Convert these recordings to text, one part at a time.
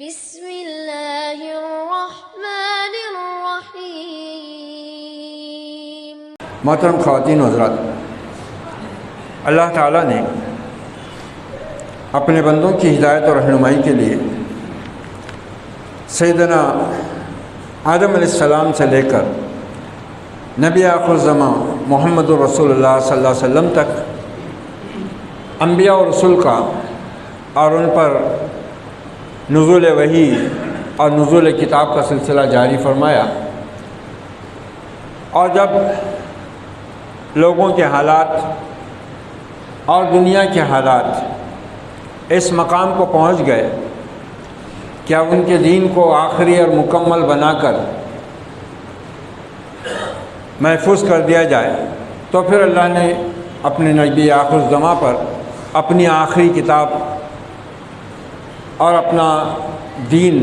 بسم اللہ الرحمن الرحیم۔ محترم خواتین و حضرات، اللہ تعالیٰ نے اپنے بندوں کی ہدایت اور رہنمائی کے لیے سیدنا آدم علیہ السلام سے لے کر نبی آخر الزمان محمد رسول اللہ صلی اللہ علیہ وسلم تک انبیاء و رسول کا اور ان پر نزول وحی اور نزول کتاب کا سلسلہ جاری فرمایا، اور جب لوگوں کے حالات اور دنیا کے حالات اس مقام کو پہنچ گئے کہ اب ان کے دین کو آخری اور مکمل بنا کر محفوظ کر دیا جائے، تو پھر اللہ نے اپنے نبی آخر الزمان پر اپنی آخری کتاب اور اپنا دین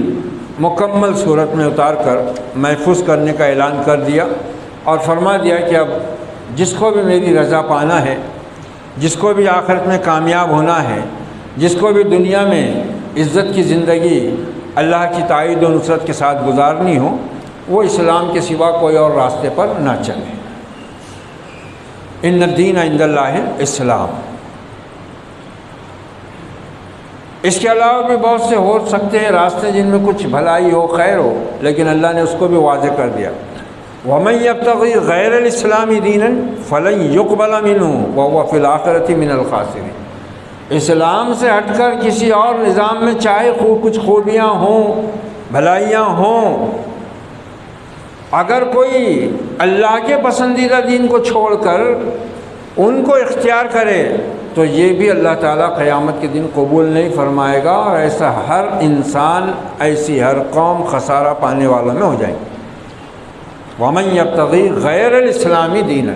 مکمل صورت میں اتار کر محفوظ کرنے کا اعلان کر دیا، اور فرما دیا کہ اب جس کو بھی میری رضا پانا ہے، جس کو بھی آخرت میں کامیاب ہونا ہے، جس کو بھی دنیا میں عزت کی زندگی اللہ کی تائید و نصرت کے ساتھ گزارنی ہو، وہ اسلام کے سوا کوئی اور راستے پر نہ چلے۔ ان الدین عند اللہ الاسلام۔ اس کے علاوہ بھی بہت سے ہو سکتے ہیں راستے جن میں کچھ بھلائی ہو، خیر ہو، لیکن اللہ نے اس کو بھی واضح کر دیا۔ وَمَن يَبْتَغِي غَيْرَ الْإِسْلَامِ دِينًا فَلَن يُقْبَلَ مِنْهُ وَهُوَ فِي الْآخِرَةِ مِنَ الْخَاسِرِينَ۔ اسلام سے ہٹ کر کسی اور نظام میں چاہے کچھ خوبیاں ہوں، بھلائیاں ہوں، اگر کوئی اللہ کے پسندیدہ دین کو چھوڑ کر ان کو اختیار کرے تو یہ بھی اللہ تعالیٰ قیامت کے دن قبول نہیں فرمائے گا، اور ایسا ہر انسان، ایسی ہر قوم خسارہ پانے والوں میں ہو جائے گی۔ وَمَن يَبْتَغِي غَيْرَ الْإِسْلَامِ دِينًا،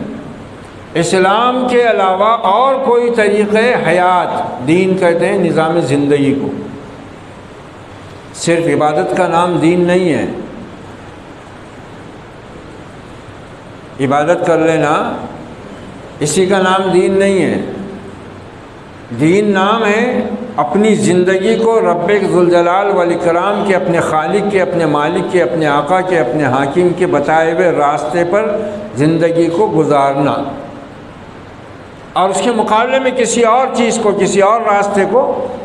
اسلام کے علاوہ اور کوئی طریقے حیات، دین کہتے ہیں نظام زندگی کو، صرف عبادت کا نام دین نہیں ہے۔ عبادت کر لینا اسی کا نام دین نہیں ہے۔ دین نام ہے اپنی زندگی کو رب ذوالجلال والاکرام کے، اپنے خالق کے، اپنے مالک کے، اپنے آقا کے، اپنے حاکم کے بتائے ہوئے راستے پر زندگی کو گزارنا، اور اس کے مقابلے میں کسی اور چیز کو، کسی اور راستے کو،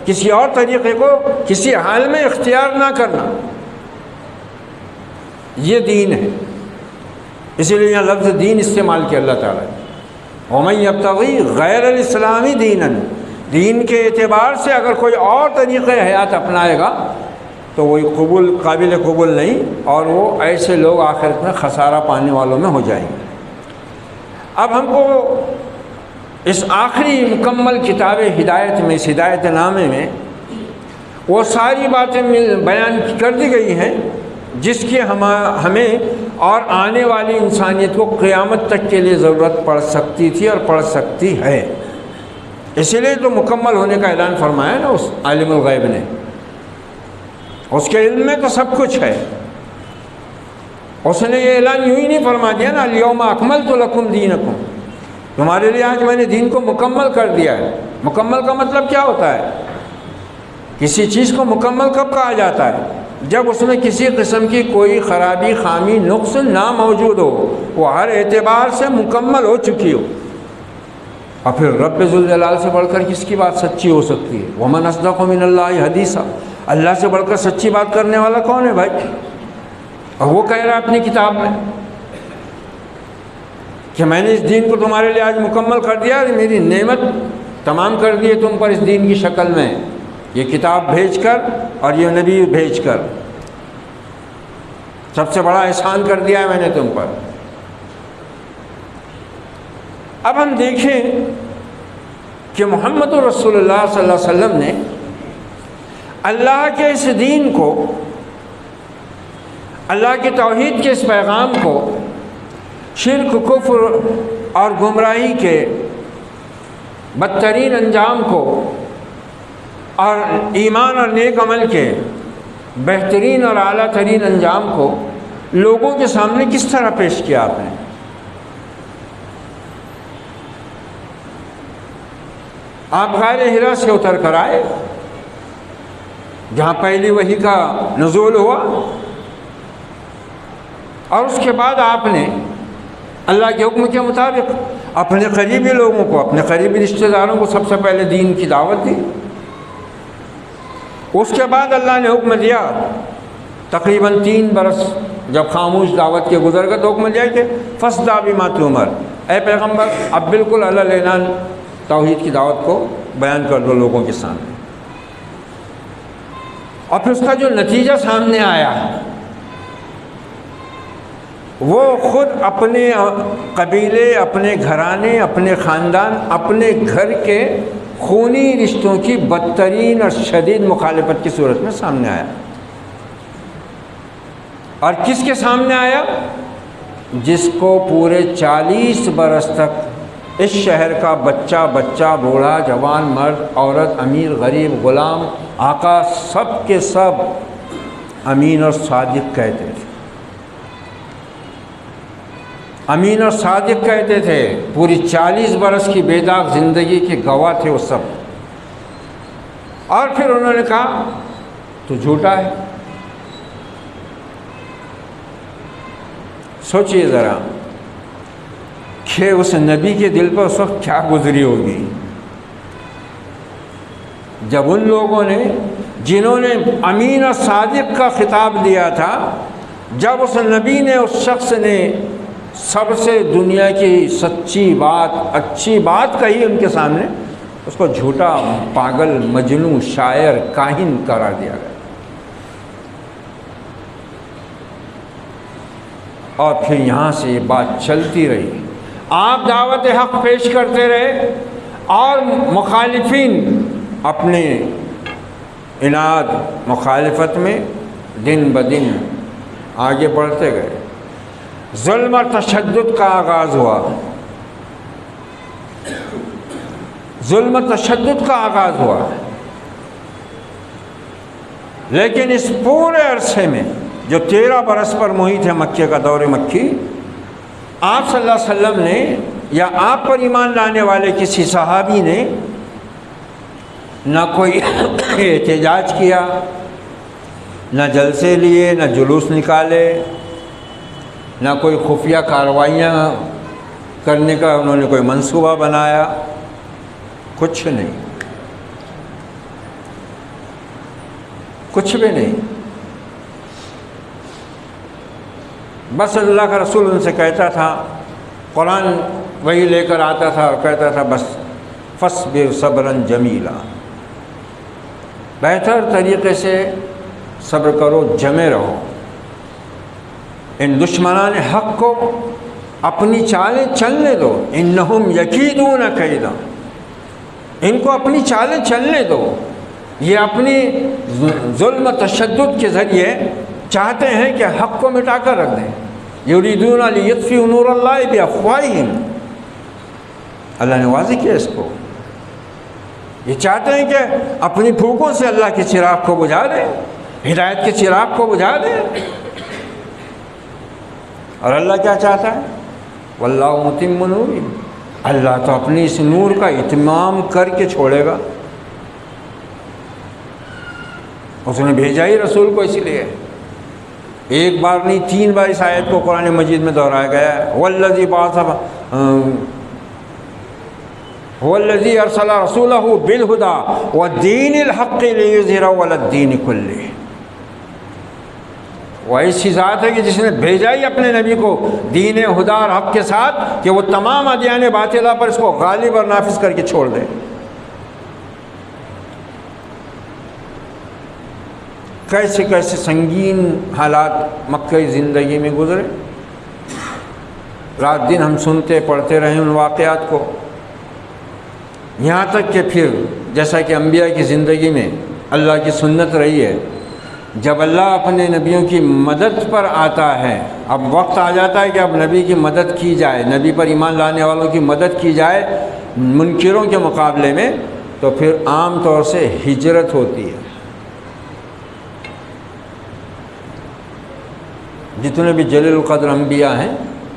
کسی اور طریقے کو کسی حال میں اختیار نہ کرنا، یہ دین ہے۔ اسی لیے یہاں لفظ دین استعمال کیا اللہ تعالیٰ نے۔ وَمَن يَبْتَغِي غَيْرَ الْإِسْلَامِ دِينًا، دین کے اعتبار سے اگر کوئی اور طریقہ حیات اپنائے گا تو وہ قابل قبول نہیں، اور وہ ایسے لوگ آخرت میں خسارہ پانے والوں میں ہو جائیں گے۔ اب ہم کو اس آخری مکمل کتاب ہدایت میں، اس ہدایت نامے میں وہ ساری باتیں بیان کر دی گئی ہیں جس کی ہمیں اور آنے والی انسانیت کو قیامت تک کے لیے ضرورت پڑ سکتی تھی اور پڑ سکتی ہے۔ اسی لیے تو مکمل ہونے کا اعلان فرمایا نا اس عالم الغیب نے، اس کے علم میں تو سب کچھ ہے۔ اس نے یہ اعلان یوں ہی نہیں فرما دیا نا، الیوم اکملت لکم دینکم، تمہارے لیے آج میں نے دین کو مکمل کر دیا ہے۔ مکمل کا مطلب کیا ہوتا ہے؟ کسی چیز کو مکمل کب کہا جاتا ہے؟ جب اس میں کسی قسم کی کوئی خرابی، خامی، نقص نہ موجود ہو، وہ ہر اعتبار سے مکمل ہو چکی ہو۔ اور پھر رب ذوالجلال سے بڑھ کر کس کی بات سچی ہو سکتی ہے؟ وَمَنْ أَصْدَقُ مِنَ اللَّهِ حَدِيثًا، اللہ سے بڑھ کر سچی بات کرنے والا کون ہے بھائی؟ اور وہ کہہ رہا ہے اپنی کتاب میں کہ میں نے اس دین کو تمہارے لیے آج مکمل کر دیا، میری نعمت تمام کر دی ہے تم پر اس دین کی شکل میں، یہ کتاب بھیج کر اور یہ نبی بھیج کر، سب سے بڑا احسان کر دیا ہے میں نے تم پر۔ اب ہم دیکھیں کہ محمد رسول اللہ صلی اللہ علیہ وسلم نے اللہ کے اس دین کو، اللہ کی توحید کے اس پیغام کو، شرک، کفر اور گمراہی کے بدترین انجام کو اور ایمان اور نیک عمل کے بہترین اور اعلیٰ ترین انجام کو لوگوں کے سامنے کس طرح پیش کیا آپ نے؟ آپ غار حرا سے اتر کر آئے، جہاں پہلی وحی کا نزول ہوا، اور اس کے بعد آپ نے اللہ کے حکم کے مطابق اپنے قریبی لوگوں کو، اپنے قریبی رشتہ داروں کو سب سے پہلے دین کی دعوت دی۔ اس کے بعد اللہ نے حکم دیا، تقریباً 3 برس جب خاموش دعوت کے گزر گئے تو حکم دیا کہ فاصدع بما تؤمر، اے پیغمبر اب بالکل اعلان توحید کی دعوت کو بیان کر دو لوگوں کے سامنے۔ اور پھر اس کا جو نتیجہ سامنے آیا وہ خود اپنے قبیلے، اپنے گھرانے، اپنے خاندان، اپنے گھر کے خونی رشتوں کی بدترین اور شدید مخالفت کی صورت میں سامنے آیا۔ اور کس کے سامنے آیا؟ جس کو پورے 40 برس تک اس شہر کا بچہ بچہ، بوڑھا، جوان، مرد، عورت، امیر، غریب، غلام، آقا، سب کے سب امین اور صادق کہتے تھے، امین اور صادق کہتے تھے، پوری 40 برس کی بے داغ زندگی کے گواہ تھے وہ سب۔ اور پھر انہوں نے کہا تو جھوٹا ہے۔ سوچئے ذرا کہ اس نبی کے دل پر اس وقت کیا گزری ہوگی جب ان لوگوں نے، جنہوں نے امین اور صادق کا خطاب دیا تھا، جب اس نبی نے، اس شخص نے سب سے دنیا کی سچی بات، اچھی بات کہی ان کے سامنے، اس کو جھوٹا، پاگل، مجنون، شاعر، کاہن قرار دیا گیا۔ اور پھر یہاں سے یہ بات چلتی رہی، آپ دعوت حق پیش کرتے رہے اور مخالفین اپنے عناد مخالفت میں دن بدن آگے بڑھتے گئے۔ ظلم اور تشدد کا آغاز ہوا، ظلم و تشدد کا آغاز ہوا، لیکن اس پورے عرصے میں جو 13 برس پر محیط ہے مکے کا دور مکی، آپ صلی اللہ علیہ وسلم نے یا آپ پر ایمان لانے والے کسی صحابی نے نہ کوئی احتجاج کیا، نہ جلسے لیے، نہ جلوس نکالے، نہ کوئی خفیہ کارروائیاں کرنے کا انہوں نے کوئی منصوبہ بنایا، کچھ نہیں، کچھ بھی نہیں۔ بس اللہ کا رسول ان سے کہتا تھا، قرآن وہی لے کر آتا تھا اور کہتا تھا بس فاصبر صبرا جمیلا، بہتر طریقے سے صبر کرو، جمے رہو، ان دشمنان حق کو اپنی چالیں چلنے دو، انہم یکیدون کیدا، ان کو اپنی چالیں چلنے دو، یہ اپنی ظلم و تشدد کے ذریعے چاہتے ہیں کہ حق کو مٹا کر رکھ دیں۔ یریدون لیطفئوا نور اللہ بافواہہم، اللہ نے واضح کیا اس کو، یہ چاہتے ہیں کہ اپنی پھوکوں سے اللہ کے چراغ کو بجھا دیں، ہدایت کے چراغ کو بجھا دیں۔ اور اللہ کیا چاہتا ہے؟ واللہ متم نورہ، اللہ تو اپنی اس نور کا اتمام کر کے چھوڑے گا۔ اس نے بھیجا ہی رسول کو اسی لیے، ایک بار نہیں 3 بار اس آیت کو قرآن مجید میں دہرایا گیا ہے، والذی بعث هو الذی ارسل رسولہ بالہدی والدین الحق لیظہرہ علی الدین کلہ، وہ ایسی ذات ہے کہ جس نے بھیجا ہی اپنے نبی کو دین ہدا اور حق کے ساتھ کہ وہ تمام ادیان باطلہ پر اس کو غالب اور نافذ کر کے چھوڑ دے۔ کیسے کیسے سنگین حالات مکہ زندگی میں گزرے، رات دن ہم سنتے پڑھتے رہے ان واقعات کو، یہاں تک کہ پھر جیسا کہ انبیاء کی زندگی میں اللہ کی سنت رہی ہے، جب اللہ اپنے نبیوں کی مدد پر آتا ہے، اب وقت آ جاتا ہے کہ اب نبی کی مدد کی جائے، نبی پر ایمان لانے والوں کی مدد کی جائے منکروں کے مقابلے میں، تو پھر عام طور سے ہجرت ہوتی ہے۔ جتنے بھی جلیل القدر انبیاء ہیں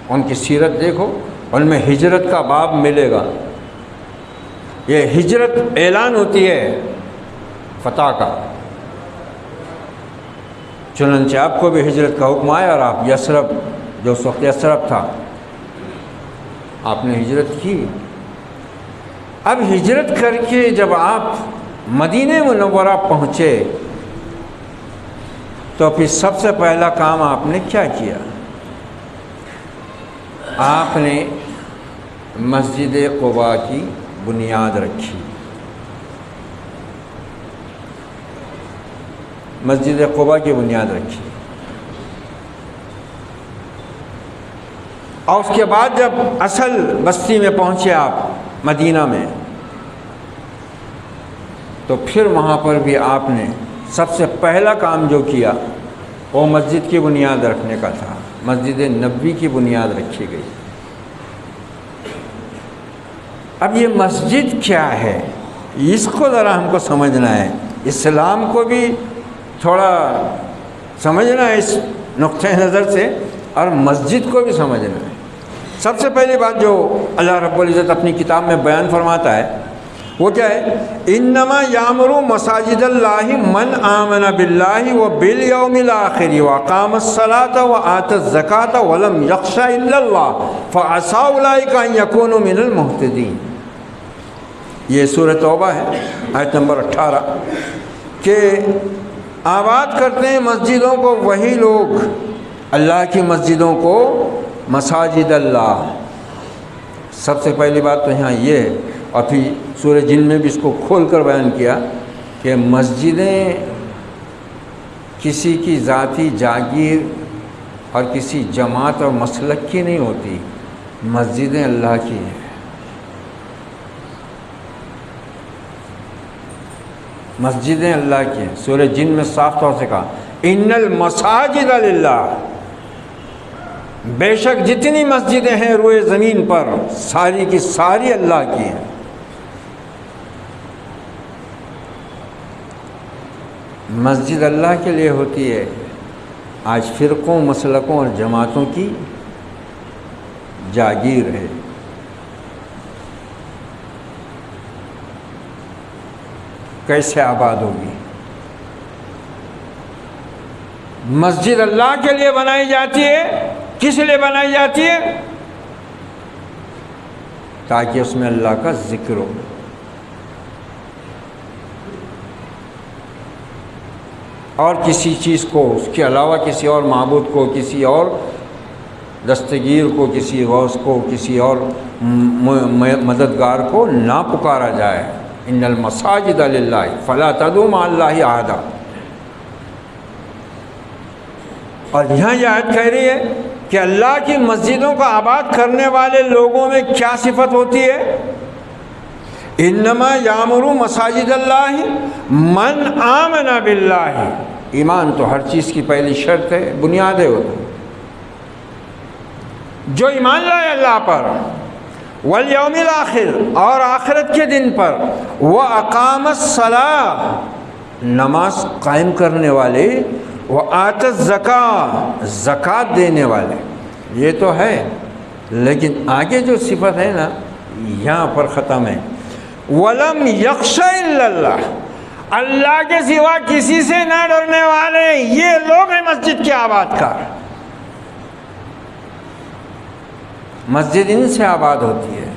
ان کی سیرت دیکھو، ان میں ہجرت کا باب ملے گا۔ یہ ہجرت اعلان ہوتی ہے فتح کا، چنانچہ آپ کو بھی ہجرت کا حکم آیا اور آپ یثرب، جو اس وقت یثرب تھا، آپ نے ہجرت کی۔ اب ہجرت کر کے جب آپ مدینہ منورہ پہنچے تو پھر سب سے پہلا کام آپ نے کیا کیا؟ آپ نے مسجد قباء کی بنیاد رکھی۔ مسجد قباء کی بنیاد رکھی، اور اس کے بعد جب اصل بستی میں پہنچے آپ مدینہ میں، تو پھر وہاں پر بھی آپ نے سب سے پہلا کام جو کیا وہ مسجد کی بنیاد رکھنے کا تھا۔ مسجد نبوی کی بنیاد رکھی گئی۔ اب یہ مسجد کیا ہے، اس کو ذرا ہم کو سمجھنا ہے، اسلام کو بھی تھوڑا سمجھنا ہے اس نقطۂ نظر سے، اور مسجد کو بھی سمجھنا ہے۔ سب سے پہلی بات جو اللہ رب العزت اپنی کتاب میں بیان فرماتا ہے وہ کیا ہے؟ انما یامر مساجد اللہ من آمن باللہ وبالیوم الآخر واقام الصلاۃ وآتى الزکاۃ ولم یخش الا اللہ فعسى اولئک ان یکونوا من المہتدین۔ یہ سورہ توبہ ہے، آیت نمبر 18، کہ آباد کرتے ہیں مسجدوں کو وہی لوگ، اللہ کی مسجدوں کو، مساجد اللہ۔ سب سے پہلی بات تو یہاں یہ ہے، اور پھر سورہ جن میں بھی اس کو کھول کر بیان کیا کہ مسجدیں کسی کی ذاتی جاگیر اور کسی جماعت اور مسلک کی نہیں ہوتی، مسجدیں اللہ کی ہیں۔ مسجدیں اللہ کی ہیں۔ سورہ جن میں صاف طور سے کہا ان المساجد للہ، بے شک جتنی مسجدیں ہیں روئے زمین پر ساری کی ساری اللہ کی ہیں۔ مسجد اللہ کے لیے ہوتی ہے، آج فرقوں، مسلکوں اور جماعتوں کی جاگیر ہے۔ کیسے آباد ہوگی؟ مسجد اللہ کے لیے بنائی جاتی ہے۔ کس لیے بنائی جاتی ہے؟ تاکہ اس میں اللہ کا ذکر ہو۔ اور کسی چیز کو، اس کے علاوہ کسی اور معبود کو، کسی اور دستگیر کو، کسی غوث کو، کسی اور مددگار کو نہ پکارا جائے۔ ان المساجد للہ فلا تدعوا مع اللہ احدا۔ اور یہاں یہ آیت کہہ رہی ہے کہ اللہ کی مسجدوں کو آباد کرنے والے لوگوں میں کیا صفت ہوتی ہے؟ انما یامر مساجد اللہ من آمن باللہ۔ ایمان تو ہر چیز کی پہلی شرط ہے، بنیاد ہے۔ وہ جو ایمان لائے اللہ پر، والیوم الآخر، اور آخرت کے دن پر، واقام الصلاۃ، نماز قائم کرنے والے، وآتی الزکاۃ، زکوٰۃ دینے والے، یہ تو ہے، لیکن آگے جو صفت ہے نا یہاں پر ختم ہے۔ ولم یخش الا اللہ، اللہ کے سوا کسی سے نہ ڈرنے والے، یہ لوگ ہیں مسجد کے آباد کار۔ مسجد ان سے آباد ہوتی ہے۔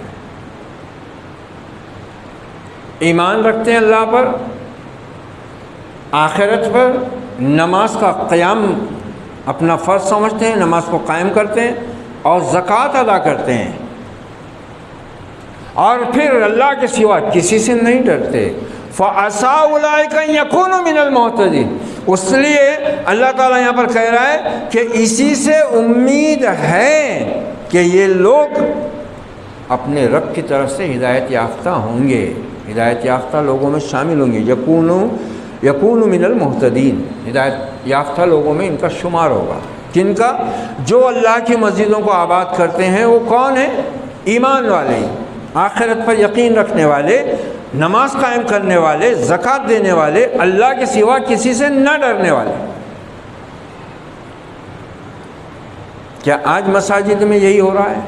ایمان رکھتے ہیں اللہ پر، آخرت پر، نماز کا قیام اپنا فرض سمجھتے ہیں، نماز کو قائم کرتے ہیں، اور زکوٰۃ ادا کرتے ہیں، اور پھر اللہ کے سوا کسی سے نہیں ڈرتے۔ فَعَسَىٰ أُولَٰئِكَ أَن يَكُونُوا مِنَ الْمُهْتَدِينَ۔ اس لیے اللہ تعالیٰ یہاں پر کہہ رہا ہے کہ اسی سے امید ہے کہ یہ لوگ اپنے رب کی طرف سے ہدایت یافتہ ہوں گے، ہدایت یافتہ لوگوں میں شامل ہوں گے۔ یکونوا من المہتدین، ہدایت یافتہ لوگوں میں ان کا شمار ہوگا۔ کن کا؟ جو اللہ کی مسجدوں کو آباد کرتے ہیں۔ وہ کون ہیں؟ ایمان والے، آخرت پر یقین رکھنے والے، نماز قائم کرنے والے، زکوٰۃ دینے والے، اللہ کے سوا کسی سے نہ ڈرنے والے۔ کیا آج مساجد میں یہی ہو رہا ہے؟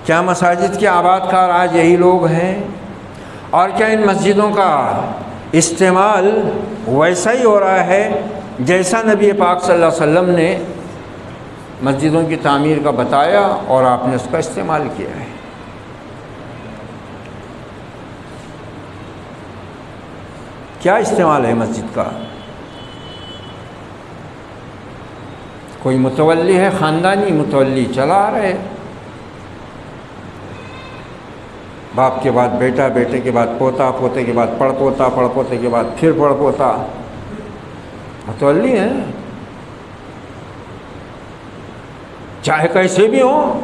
کیا مساجد کے آباد کار آج یہی لوگ ہیں؟ اور کیا ان مسجدوں کا استعمال ویسا ہی ہو رہا ہے جیسا نبی پاک صلی اللہ علیہ وسلم نے مسجدوں کی تعمیر کا بتایا اور آپ نے اس کا استعمال کیا ہے۔ کیا استعمال ہے مسجد کا؟ کوئی متولی ہے، خاندانی متولی چلا آ رہے، باپ کے بعد بیٹا، بیٹے کے بعد پوتا، پوتے کے بعد پڑ پوتا، پڑ پوتے کے بعد پھر پڑ پوتا، متولی ہیں، چاہے کیسے بھی ہوں،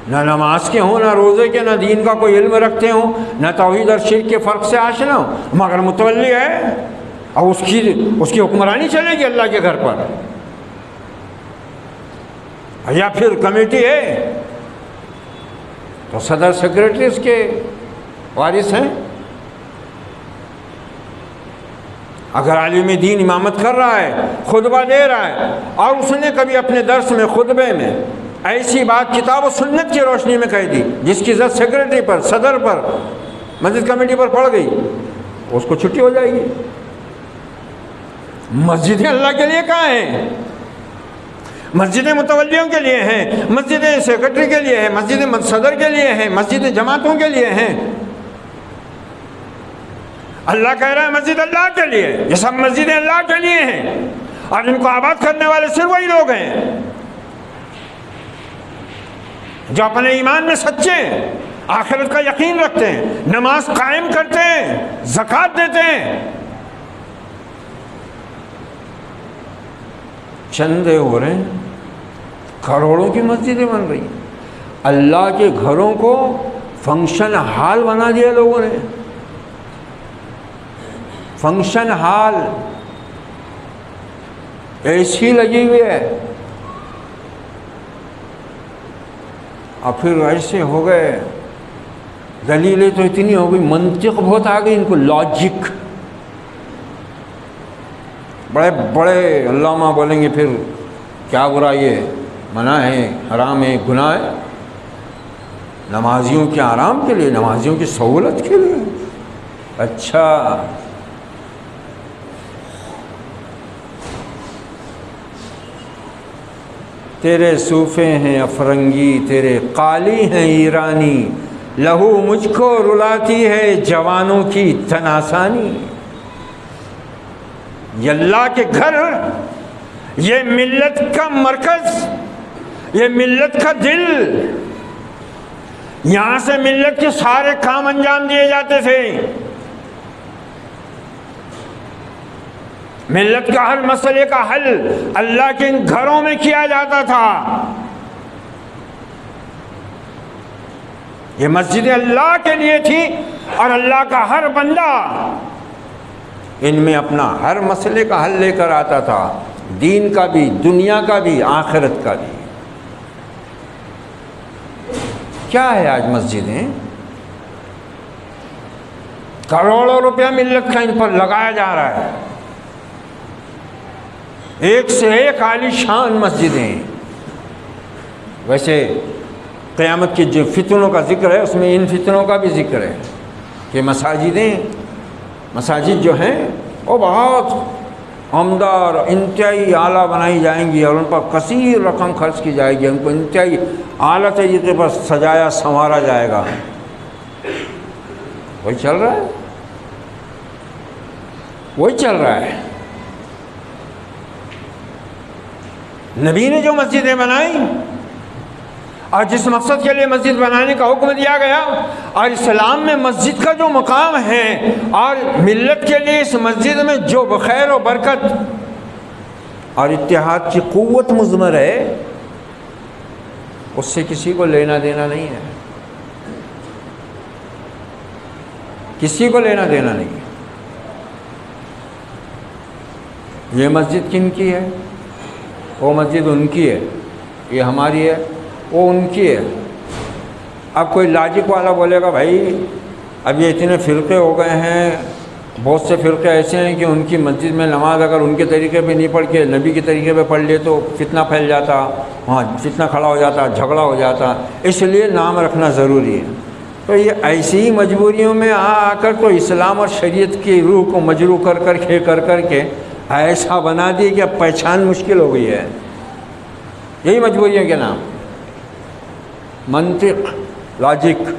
نہ نماز کے ہوں، نہ روزے کے، نہ دین کا کوئی علم رکھتے ہوں، نہ توحید اور شرک کے فرق سے آشنا ہوں، مگر متولی ہے اور اس کی حکمرانی چلے گی اللہ کے گھر پر، یا پھر کمیٹی ہے تو صدر سیکریٹری اس کے وارث ہیں۔ اگر عالم دین امامت کر رہا ہے، خطبہ دے رہا ہے، اور اس نے کبھی اپنے درس میں، خطبے میں ایسی بات کتاب و سنت کی روشنی میں کہہ دی جس کی ضد سیکریٹری پر، صدر پر، مسجد کمیٹی پر پڑ گئی، اس کو چھٹی ہو جائے گی۔ مسجدیں اللہ کے لیے کہاں ہیں؟ مسجدیں متولیوں کے لیے ہیں، مسجدیں سیکرٹری کے لیے ہیں، مسجدیں صدر کے لیے ہیں، مسجدیں جماعتوں کے لیے ہیں۔ اللہ کہہ رہا ہے مسجد اللہ کے لیے، یہ سب مسجدیں اللہ کے لیے ہیں، اور ان کو آباد کرنے والے صرف وہی لوگ ہیں جو اپنے ایمان میں سچے ہیں، آخرت کا یقین رکھتے ہیں، نماز قائم کرتے ہیں، زکوٰۃ دیتے ہیں۔ چندے ہو رہے ہیں، کروڑوں کی مسجدیں بن رہی ہیں، اللہ کے گھروں کو فنکشن ہال بنا دیا لوگوں نے، فنکشن ہال، اے سی لگی ہوئی ہے، اور پھر ایسے ہو گئے، دلیلیں تو اتنی ہو گئی، منطق بہت آ گئی ان کو، لاجک، بڑے بڑے علامہ بولیں گے پھر کیا برائی ہے، منع ہے، حرام ہے، گناہ ہے، نمازیوں کے آرام کے لیے، نمازیوں کی سہولت کے لیے، اچھا تیرے صوفے ہیں افرنگی، تیرے قالی ہیں ایرانی، لہو مجھ کو رلاتی ہے جوانوں کی تن آسانی۔ یہ اللہ کے گھر، یہ ملت کا مرکز، یہ ملت کا دل، یہاں سے ملت کے سارے کام انجام دیے جاتے تھے، ملت کا ہر مسئلے کا حل اللہ کے ان گھروں میں کیا جاتا تھا۔ یہ مسجدیں اللہ کے لیے تھی، اور اللہ کا ہر بندہ ان میں اپنا ہر مسئلے کا حل لے کر آتا تھا، دین کا بھی، دنیا کا بھی، آخرت کا بھی۔ کیا ہے آج مسجدیں؟ کروڑوں روپیہ ملت کا ان پر لگایا جا رہا ہے، ایک سے ایک عالی شان مسجدیں۔ ویسے قیامت کے جو فتنوں کا ذکر ہے اس میں ان فتنوں کا بھی ذکر ہے کہ مساجد جو ہیں وہ بہت عمدہ اور انتہائی اعلیٰ بنائی جائیں گی، اور ان پر کثیر رقم خرچ کی جائے گی، ان کو انتہائی اعلیٰ طریقے پر سجایا سنوارا جائے گا۔ وہی چل رہا ہے، وہی چل رہا ہے۔ نبی نے جو مسجدیں بنائیں اور جس مقصد کے لیے مسجد بنانے کا حکم دیا گیا، اور اسلام میں مسجد کا جو مقام ہے، اور ملت کے لیے اس مسجد میں جو خیر و برکت اور اتحاد کی قوت مضمر ہے، اس سے کسی کو لینا دینا نہیں ہے، کسی کو لینا دینا نہیں ہے۔ یہ مسجد کن کی ہے؟ وہ مسجد ان کی ہے، یہ ہماری ہے، وہ ان کی ہے۔ اب کوئی لاجک والا بولے گا بھائی اب یہ اتنے فرقے ہو گئے ہیں، بہت سے فرقے ایسے ہیں کہ ان کی مسجد میں نماز اگر ان کے طریقے پہ نہیں پڑھ کے نبی کے طریقے پہ پڑھ لیے تو فتنہ پھیل جاتا، وہاں فتنہ کھڑا ہو جاتا، جھگڑا ہو جاتا، اس لیے نام رکھنا ضروری ہے۔ تو یہ ایسی ہی مجبوریوں میں آ کر تو اسلام اور شریعت کی روح کو مجروح کر کے ایسا بنا دی کہ اب پہچان مشکل ہو گئی ہے. یہی مجبوریوں کے نام، منطق، لاجک.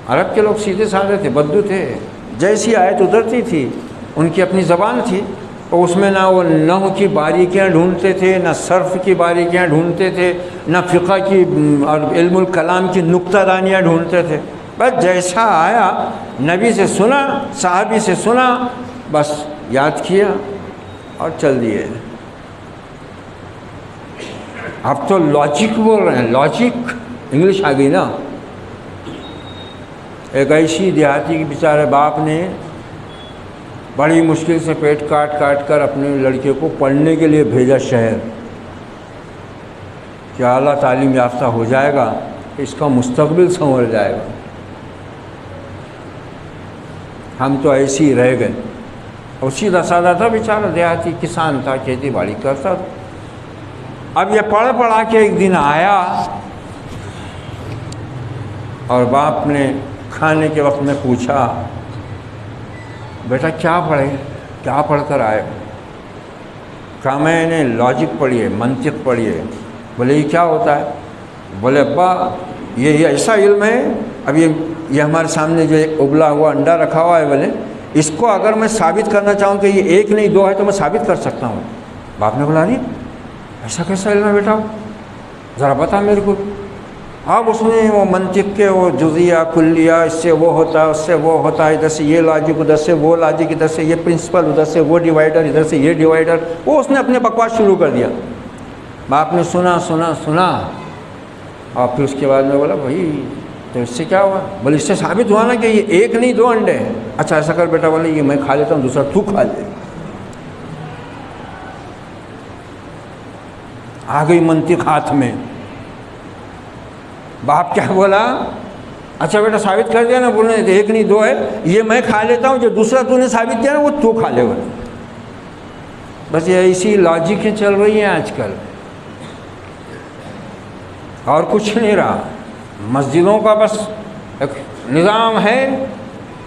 عرب کے لوگ سیدھے سادے تھے، بدو تھے. جیسی آیت اترتی تھی ان کی اپنی زبان تھی، اور اس میں نہ وہ نحو کی باریکیاں ڈھونڈتے تھے، نہ صرف کی باریکیاں ڈھونڈتے تھے، نہ فقہ کی اور علم الکلام کی نکتہ دانیاں ڈھونڈتے تھے. بس جیسا آیا نبی سے سنا، صحابی سے سنا، بس یاد کیا اور چل دیے. اب تو لاجک بول رہے ہیں، لاجک انگلش آ گئی نا. ایک ایسی دیہاتی کے بیچارے باپ نے بڑی مشکل سے پیٹ کاٹ کر اپنے لڑکے کو پڑھنے کے لیے بھیجا شہر، کہ اعلیٰ تعلیم یافتہ ہو جائے گا، اس کا مستقبل سنور جائے گا. ہم تو ایسے ہی رہ گئے. اور سیدھا سادہ تھا بیچارہ، دیہاتی کسان تھا، کھیتی باڑی کرتا تھا. اب یہ پڑھا کے ایک دن آیا اور باپ نے کھانے کے وقت میں پوچھا، بیٹا کیا پڑھے، کیا پڑھ کر آئے؟ کہا میں نے لاجک پڑھی ہے، منطق پڑھی ہے. بولے یہ کیا ہوتا ہے؟ بولے ابا یہ ایسا علم ہے، اب یہ ہمارے سامنے جو ایک ابلا ہوا انڈا رکھا ہوا ہے، بولے اس کو اگر میں ثابت کرنا چاہوں کہ یہ ایک نہیں دو ہے تو میں ثابت کر سکتا ہوں. باپ نے بولا نہیں ایسا کیسا علم ہے بیٹا، ذرا بتا میرے کو. اب اس نے وہ منطق کے وہ جزیہ کلیہ، اس سے وہ ہوتا ہے، اس سے وہ ہوتا ہے، ادھر سے یہ لاجک، ادھر سے وہ لاجک، ادھر سے یہ پرنسپل، ادھر سے وہ ڈیوائڈر، ادھر سے یہ ڈیوائڈر، وہ اس نے اپنے بکواس شروع کر دیا. باپ نے سنا اور پھر اس کے بعد میں بولا بھائی تو اس سے کیا ہوا؟ بولے اس سے ثابت ہوا نا کہ یہ ایک نہیں دو انڈے ہیں. اچھا ایسا کر بیٹا، بولے یہ میں کھا لیتا ہوں، دوسرا تو کھا لے. آ گئی منطق ہاتھ میں. باپ کیا بولا؟ اچھا بیٹا ثابت کر دیا نا، بولے ایک نہیں دو ہے، یہ میں کھا لیتا ہوں، جو دوسرا تو نے ثابت کیا نا وہ تو کھا لے گا. بس یہ ایسی لاجکیں چل رہی ہیں آج کل، اور کچھ نہیں رہا. مسجدوں کا بس ایک نظام ہے،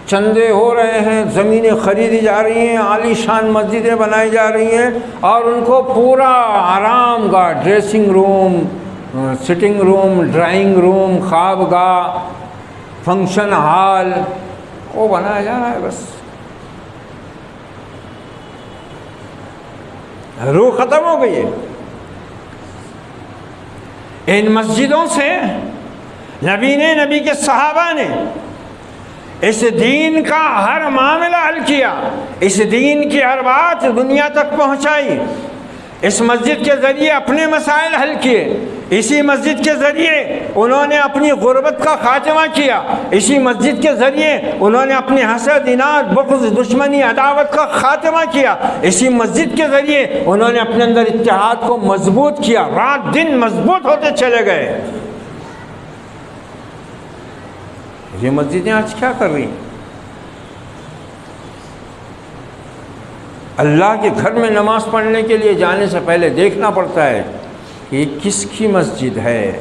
چندے ہو رہے ہیں، زمینیں خریدی جا رہی ہیں، عالی شان مسجدیں بنائی جا رہی ہیں، اور ان کو پورا آرام گاہ، ڈریسنگ روم، سٹنگ روم، ڈرائنگ روم، خوابگاہ، فنکشن ہال، وہ بنایا جا رہا ہے. بس روح ختم ہو گئی ہے. ان مسجدوں سے نبی کے صحابہ نے اس دین کا ہر معاملہ حل کیا، اس دین کی ہر بات دنیا تک پہنچائی. اس مسجد کے ذریعے اپنے مسائل حل کیے، اسی مسجد کے ذریعے انہوں نے اپنی غربت کا خاتمہ کیا، اسی مسجد کے ذریعے انہوں نے اپنی حسد، اناد، بغض، دشمنی، عداوت کا خاتمہ کیا، اسی مسجد کے ذریعے انہوں نے اپنے اندر اتحاد کو مضبوط کیا. رات دن مضبوط ہوتے چلے گئے. یہ مسجدیں آج کیا کر رہی ہیں؟ اللہ کے گھر میں نماز پڑھنے کے لیے جانے سے پہلے دیکھنا پڑتا ہے کہ یہ کس کی مسجد ہے.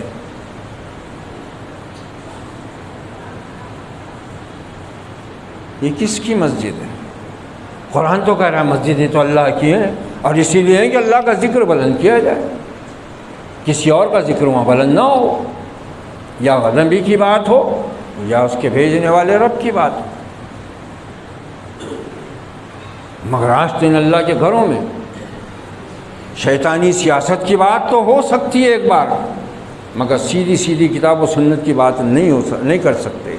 یہ کس کی مسجد ہے؟ قرآن تو کہہ رہا ہے مسجدیں تو اللہ کی ہیں، اور اسی لیے ہے کہ اللہ کا ذکر بلند کیا جائے، کسی اور کا ذکر وہاں بلند نہ ہو، یا نبی کی بات ہو یا اس کے بھیجنے والے رب کی بات ہو. مگر آج دن اللہ کے گھروں میں شیطانی سیاست کی بات تو ہو سکتی ہے ایک بار، مگر سیدھی کتاب و سنت کی بات نہیں کر سکتے.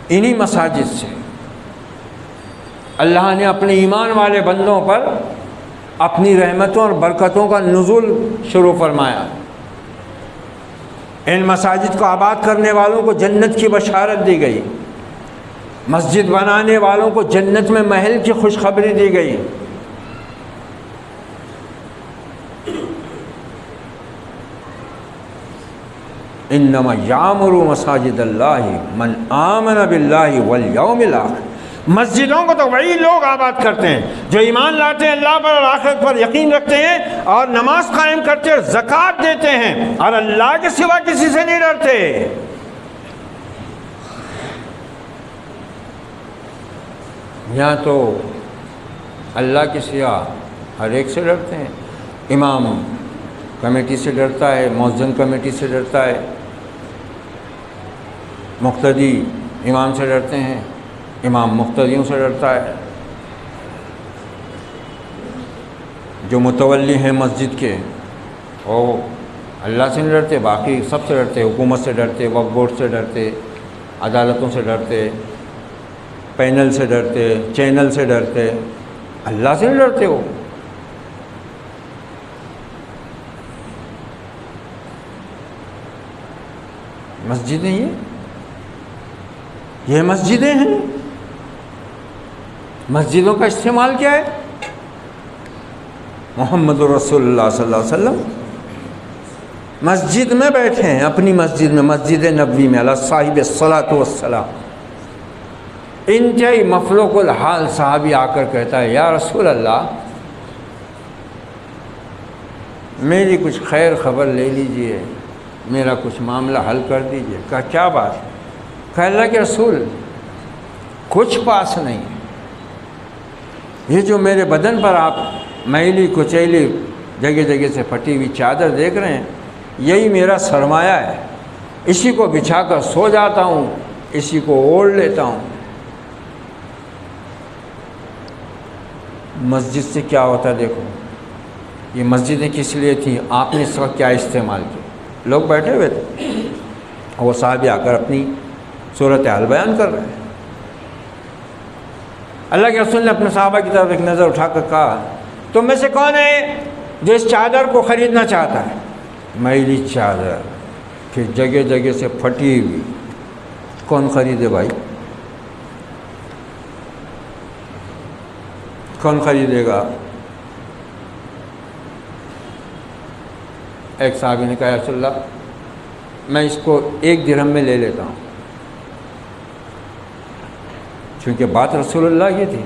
انہی مساجد سے اللہ نے اپنے ایمان والے بندوں پر اپنی رحمتوں اور برکتوں کا نزول شروع فرمایا. ان مساجد کو آباد کرنے والوں کو جنت کی بشارت دی گئی، مسجد بنانے والوں کو جنت میں محل کی خوشخبری دی گئی. انما یعمر مساجد اللہ من آمن باللہ والیوم الاخر. مسجدوں کو تو وہی لوگ آباد کرتے ہیں جو ایمان لاتے ہیں، اللہ پر اور آخرت پر یقین رکھتے ہیں، اور نماز قائم کرتے اور زکوٰۃ دیتے ہیں، اور اللہ کے سوا کسی سے نہیں ڈرتے. یہاں تو اللہ کے سوا ہر ایک سے ڈرتے ہیں. امام کمیٹی سے ڈرتا ہے، مؤذن کمیٹی سے ڈرتا ہے، مقتدی امام سے ڈرتے ہیں، امام مقتدیوں سے ڈرتا ہے، جو متولی ہیں مسجد کے وہ اللہ سے نہیں ڈرتے، باقی سب سے ڈرتے، حکومت سے ڈرتے، وقف بورڈ سے ڈرتے، عدالتوں سے ڈرتے، پینل سے ڈرتے، چینل سے ڈرتے، اللہ سے نہیں ڈرتے. وہ مسجدیں یہ مسجدیں ہیں. مسجدوں کا استعمال کیا ہے؟ محمد رسول اللہ صلی اللہ علیہ وسلم مسجد میں بیٹھے ہیں، اپنی مسجد میں، مسجد نبوی میں، علی صاحب الصلاۃ والسلام. انتہائی مفلوق الحال صحابی آ کر کہتا ہے یا رسول اللہ میری کچھ خیر خبر لے لیجئے، میرا کچھ معاملہ حل کر دیجئے. کہا کیا بات؟ کہا اللہ کے رسول کچھ پاس نہیں، یہ جو میرے بدن پر آپ میلی کچیلی جگہ جگہ سے پھٹی ہوئی چادر دیکھ رہے ہیں، یہی میرا سرمایہ ہے، اسی کو بچھا کر سو جاتا ہوں، اسی کو اوڑھ لیتا ہوں. مسجد سے کیا ہوتا دیکھو، یہ مسجدیں کس لیے تھیں، آپ نے اس وقت کیا استعمال کیا. لوگ بیٹھے ہوئے تھے، وہ صحابی آ کر اپنی صورتحال بیان کر رہے ہیں. اللہ کے رسول نے اپنے صحابہ کی طرف ایک نظر اٹھا کر کہا تم میں سے کون ہے جو اس چادر کو خریدنا چاہتا ہے؟ میلی چادر پھر جگہ جگہ سے پھٹی ہوئی، کون خریدے بھائی؟ کون خریدے گا؟ ایک صحابی نے کہا یا رسول اللہ میں اس کو 1 درہم میں لے لیتا ہوں، چونکہ بات رسول اللہ کی تھی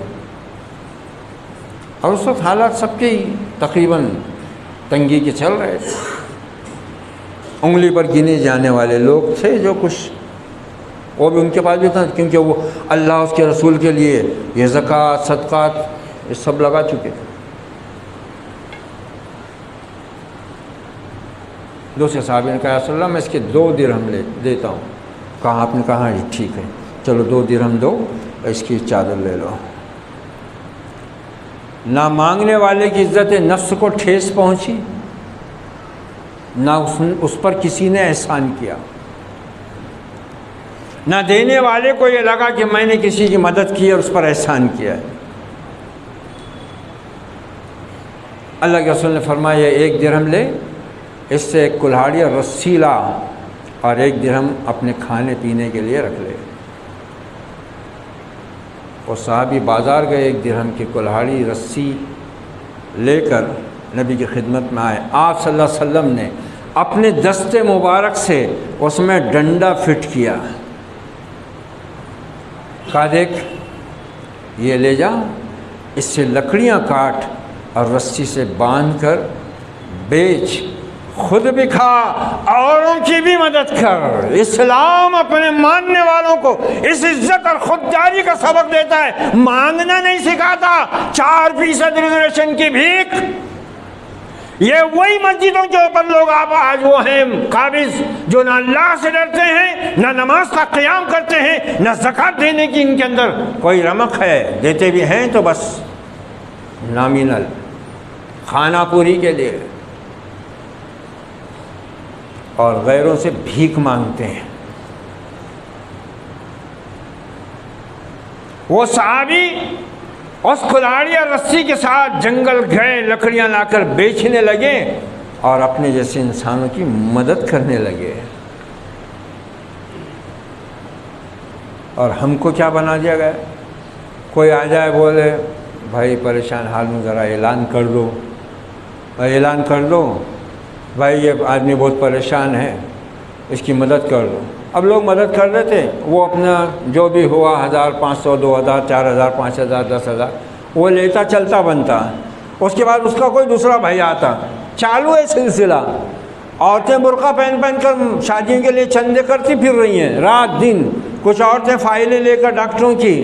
اور اس وقت حالات سب کے ہی تقریباً تنگی کے چل رہے تھے. انگلی پر گنے جانے والے لوگ تھے جو کچھ وہ بھی ان کے پاس بھی تھا، کیونکہ وہ اللہ اس کے رسول کے لیے یہ زکوٰۃ صدقات یہ سب لگا چکے تھے. دوسرے صحابی نے کہا یا رسول اللہ میں اس کے 2 درہم دیتا ہوں. کہا آپ نے کہا جی ٹھیک ہے چلو 2 درہم دو، اس کی چادر لے لو. نہ مانگنے والے کی عزت نفس کو ٹھیس پہنچی، نہ اس پر کسی نے احسان کیا، نہ دینے والے کو یہ لگا کہ میں نے کسی کی مدد کی اور اس پر احسان کیا ہے. اللہ کے رسول نے فرمایا 1 درہم لے، اس سے 1 کلہاڑی اور رسی لا اور 1 درہم اپنے کھانے پینے کے لیے رکھ لے. وہ صحابی بازار گئے، 1 درہم کی کلہاڑی رسی لے کر نبی کی خدمت میں آئے. آپ صلی اللہ علیہ وسلم نے اپنے دست مبارک سے اس میں ڈنڈا فٹ کیا. کہا دیکھ یہ لے جا، اس سے لکڑیاں کاٹ اور رسی سے باندھ کر بیچ، خود بھی کھا اوروں کی بھی مدد کر. اسلام اپنے ماننے والوں کو اس عزت اور خودداری کا سبق دیتا ہے، مانگنا نہیں سکھاتا. 4% ریزرویشن کی بھیک، یہ وہی مسجدوں کے اوپر لوگ آپ آج وہ ہیں قابض جو نہ اللہ سے ڈرتے ہیں، نہ نماز کا قیام کرتے ہیں، نہ زکوٰۃ دینے کی ان کے اندر کوئی رمق ہے. دیتے بھی ہیں تو بس نامینل کھانا پوری کے لیے، اور غیروں سے بھیک مانگتے ہیں. وہ صحابی اس کلاڑی اور رسی کے ساتھ جنگل گئے، لکڑیاں لا کر بیچنے لگے اور اپنے جیسے انسانوں کی مدد کرنے لگے. اور ہم کو کیا بنا دیا گیا؟ کوئی آ جائے بولے بھائی پریشان حال میں ذرا اعلان کر دو، بھائی اعلان کر دو، بھائی یہ آدمی بہت پریشان ہے اس کی مدد کر دو. اب لوگ مدد کر رہے تھے، وہ اپنا جو بھی ہوا 1000 500 2000 4000 5000 10000 وہ لیتا چلتا بنتا. اس کے بعد اس کا کوئی دوسرا بھائی آتا، چالو ہے سلسلہ. عورتیں برقع پہن کر شادیوں کے لیے چندے کرتی پھر رہی ہیں رات دن. کچھ عورتیں فائلیں لے کر ڈاکٹروں کی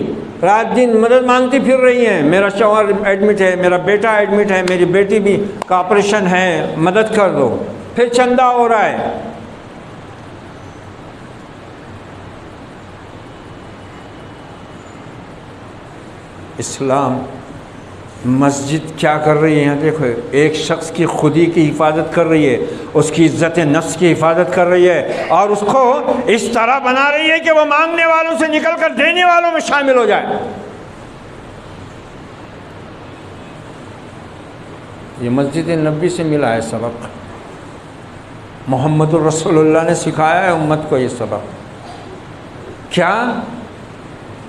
رات دن مدد مانگتی پھر رہی ہیں، میرا شوہر ایڈمٹ ہے، میرا بیٹا ایڈمٹ ہے، میری بیٹی بھی کا آپریشن ہے، مدد کر دو، پھر چندہ ہو رہا ہے۔ اسلام مسجد کیا کر رہی ہے؟ دیکھو، ایک شخص کی خودی کی حفاظت کر رہی ہے، اس کی عزت نفس کی حفاظت کر رہی ہے، اور اس کو اس طرح بنا رہی ہے کہ وہ مانگنے والوں سے نکل کر دینے والوں میں شامل ہو جائے۔ یہ مسجد نبوی سے ملا ہے سبق، محمد الرسول اللہ نے سکھایا ہے امت کو یہ سبق۔ کیا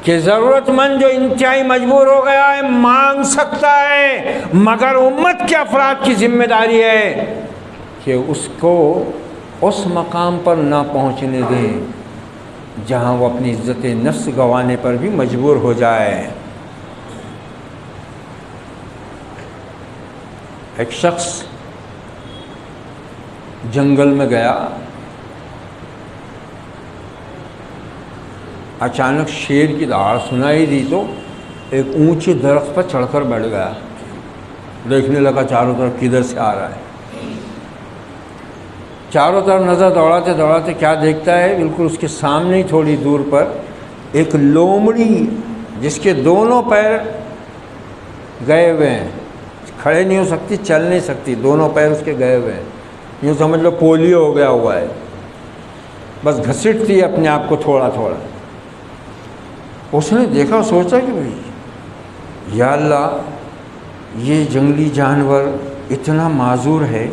کہ ضرورت مند جو انتہائی مجبور ہو گیا ہے مانگ سکتا ہے، مگر امت کے افراد کی ذمہ داری ہے کہ اس کو اس مقام پر نہ پہنچنے دیں جہاں وہ اپنی عزت نفس گنوانے پر بھی مجبور ہو جائے۔ ایک شخص جنگل میں گیا، اچانک شیر کی دہاڑ سنائی دی تو ایک اونچے درخت پر چڑھ کر بیٹھ گیا، دیکھنے لگا چاروں طرف کدھر سے آ رہا ہے۔ چاروں طرف نظر دوڑاتے دوڑاتے کیا دیکھتا ہے؟ بالکل اس کے سامنے ہی تھوڑی دور پر ایک لومڑی جس کے دونوں پیر گئے ہوئے ہیں، کھڑے نہیں ہو سکتی، چل نہیں سکتی، دونوں پیر اس کے گئے ہوئے ہیں، یوں سمجھ لو پولیو ہو گیا ہوا ہے، بس گھسٹتی ہے اپنے آپ کو تھوڑا تھوڑا۔ اس نے دیکھا، سوچا کہ بھائی یا اللہ، یہ جنگلی جانور اتنا معذور ہے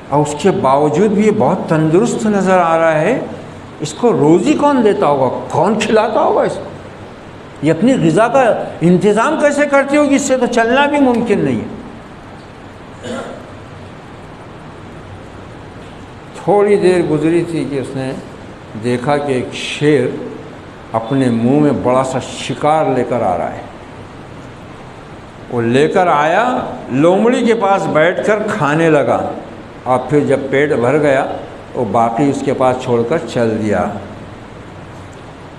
اور اس کے باوجود بھی یہ بہت تندرست نظر آ رہا ہے، اس کو روزی کون دیتا ہوگا؟ کون کھلاتا ہوگا اس کو؟ یہ اپنی غذا کا انتظام کیسے کرتی ہوگی؟ اس سے تو چلنا بھی ممکن نہیں ہے۔ تھوڑی دیر گزری تھی کہ اس نے دیکھا کہ ایک شیر اپنے منہ میں بڑا سا شکار لے کر آ رہا ہے۔ وہ لے کر آیا، لومڑی کے پاس بیٹھ کر کھانے لگا، اور پھر جب پیٹ بھر گیا وہ باقی اس کے پاس چھوڑ کر چل دیا۔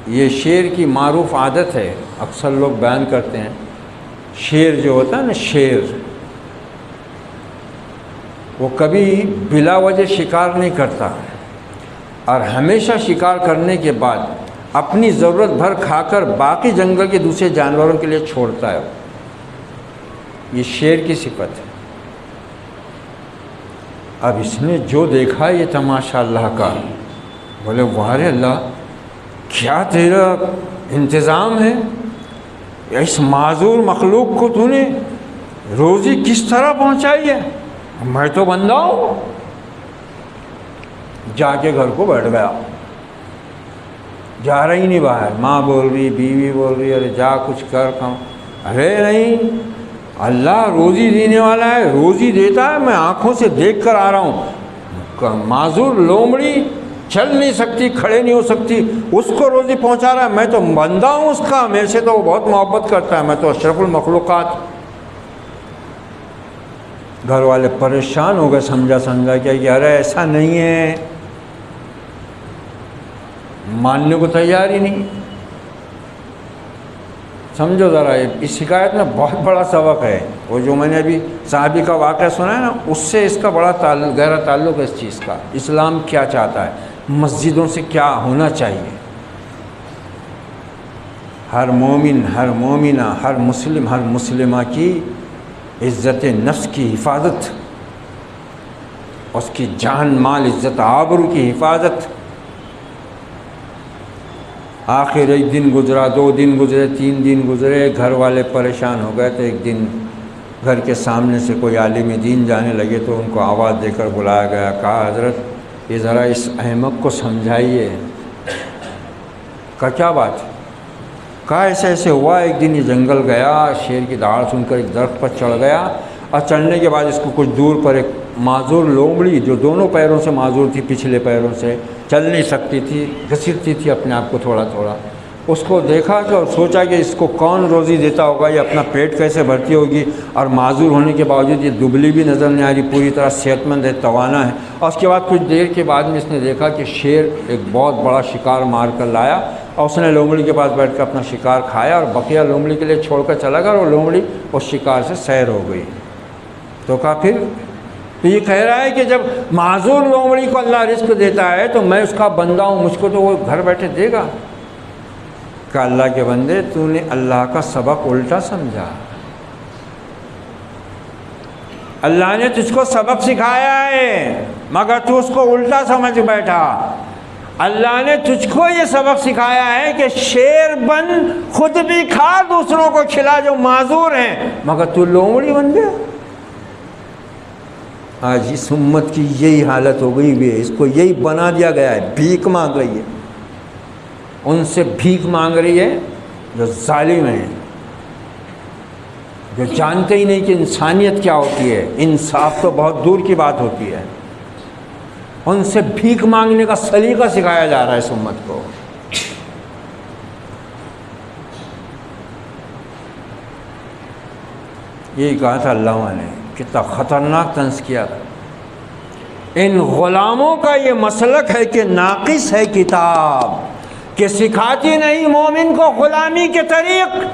یہ شیر کی معروف عادت ہے، اکثر لوگ بیان کرتے ہیں، شیر جو ہوتا ہے نا، شیر وہ کبھی بلا وجہ شکار نہیں کرتا، اور ہمیشہ شکار کرنے کے بعد اپنی ضرورت بھر کھا کر باقی جنگل کے دوسرے جانوروں کے لیے چھوڑتا ہے۔ یہ شیر کی صفت ہے۔ اب اس نے جو دیکھا یہ تماشا اللہ کا، بولے واہ رے اللہ، کیا تیرا انتظام ہے، اس معذور مخلوق کو تو نے روزی کس طرح پہنچائی ہے؟ میں تو بندہ ہوں۔ جا کے گھر کو بیٹھ گیا، جا رہی نہیں باہر، ماں بول رہی، بیوی بول رہی، ارے جا کچھ کر کھاؤں، ارے نہیں، اللہ روزی دینے والا ہے، روزی دیتا ہے، میں آنکھوں سے دیکھ کر آ رہا ہوں۔ معذور لومڑی چل نہیں سکتی، کھڑے نہیں ہو سکتی، اس کو روزی پہنچا رہا ہے، میں تو بندہ ہوں اس کا، میرے سے تو وہ بہت محبت کرتا ہے، میں تو اشرف المخلوقات۔ گھر والے پریشان ہو گئے، سمجھا کہ یار ایسا نہیں ہے، ماننے کو تیار ہی نہیں۔ سمجھو ذرا، اس حکایت میں بہت بڑا سبق ہے، وہ جو میں نے ابھی صحابی کا واقعہ سنا ہے نا، اس سے اس کا بڑا گہرا تعلق ہے اس چیز کا۔ اسلام کیا چاہتا ہے، مسجدوں سے کیا ہونا چاہیے۔ ہر مومن، ہر مومنہ، ہر مسلم، ہر مسلمہ کی عزت نفس کی حفاظت، اس کی جان مال عزت آبرو کی حفاظت۔ آخر ایک دن گزرا، 2 دن گزرے، 3 دن گزرے، گھر والے پریشان ہو گئے، تو ایک دن گھر کے سامنے سے کوئی عالم دین جانے لگے تو ان کو آواز دے کر بلایا گیا، کہا حضرت یہ ذرا اس احمق کو سمجھائیے۔ کہا کیا بات؟ کہا ایسے ایسے ہوا، ایک دن یہ جنگل گیا، شیر کی دہاڑ سن کر ایک درخت پر چڑھ گیا، اور چڑھنے کے بعد اس کو کچھ دور پر ایک معذور لومڑی جو دونوں پیروں سے معذور تھی، پچھلے پیروں سے چل نہیں سکتی تھی، گھسیٹتی تھی اپنے آپ کو تھوڑا تھوڑا، اس کو دیکھا کہ سوچا کہ اس کو کون روزی دیتا ہوگا، یہ اپنا پیٹ کیسے بھرتی ہوگی، اور معذور ہونے کے باوجود یہ دبلی بھی نظر نہیں آ رہی، پوری طرح صحت مند ہے، توانا ہے۔ اور اس کے بعد کچھ دیر کے بعد میں اس نے دیکھا کہ شیر ایک بہت بڑا شکار مار کر لایا، اور اس نے لومڑی کے پاس بیٹھ کر اپنا شکار کھایا اور بقیہ لومڑی کے لیے چھوڑ کر چلا گیا اور لومڑی اس شکار سے سیر ہو گئی۔ تو کہا پھر تو یہ کہہ رہا ہے کہ جب معذور لومڑی کو اللہ رزق دیتا ہے تو میں اس کا بندہ ہوں، مجھ کو تو وہ گھر بیٹھے دے گا۔ کہ اللہ کے بندے تو نے اللہ کا سبق الٹا سمجھا، اللہ نے تجھ کو سبق سکھایا ہے مگر تو اس کو الٹا سمجھ بیٹھا۔ اللہ نے تجھ کو یہ سبق سکھایا ہے کہ شیر بن، خود بھی کھا، دوسروں کو کھلا جو معذور ہیں، مگر تو لومڑی بن گیا۔ آج اس امت کی یہی حالت ہو گئی بھی ہے، اس کو یہی بنا دیا گیا ہے، بھیک مانگ رہی ہے، ان سے بھیک مانگ رہی ہے جو ظالم ہیں، جو جانتے ہی نہیں کہ انسانیت کیا ہوتی ہے، انصاف تو بہت دور کی بات ہوتی ہے۔ ان سے بھیک مانگنے کا سلیقہ سکھایا جا رہا ہے اس امت کو۔ یہی کہا تھا علامہ نے، کتنا خطرناک طنز کیا تھا۔ ان غلاموں کا یہ مسلک ہے کہ ناقص ہے کتاب، کہ سکھاتی نہیں مومن کو غلامی کے طریق۔